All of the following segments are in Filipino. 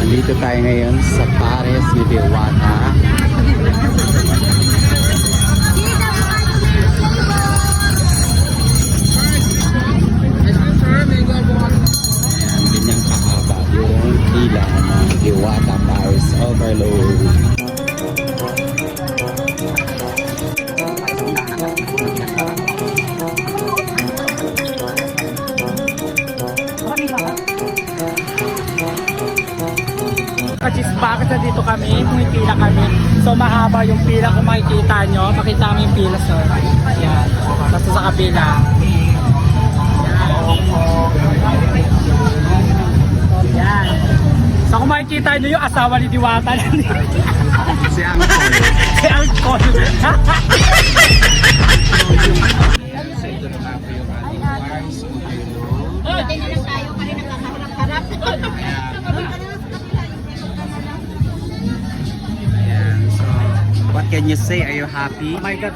Nandito tayo ngayon sa Pares ni Diwata. Ayan, ganyang kahaba yung pila ng Diwata Pares Overload. Kasi bakit na dito kami, pumipila kami. So mahaba yung pila kung makikita nyo. Makita mo yung pila, sir. Yan. Basta sa kapila. Yan. So kung makikita nyo yung asawa ni Diwata. Si Angkol. Si Angkol. Hindi na lang tayo pa rin nakakaharap-harap. Ayan, so what can you say? Are you happy? Oh my God.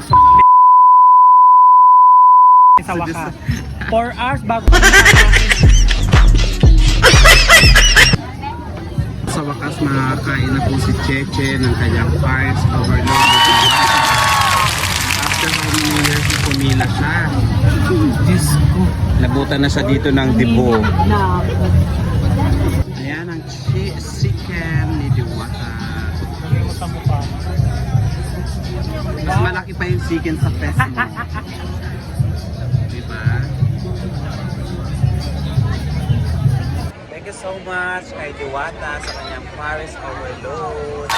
Sa wakas. 4 hours bago. Sa wakas, makakain na po si Cheche ng kanyang Pares Overload. After how many years na pumila siya? Diyos ko. Nabutan na siya dito ng dibo. Ayan ang chicken ni Diwata. Mas malaki pa yung chicken sa fest mo. Diba? Thank you so much kay Diwata sa kanyang Pares Overload.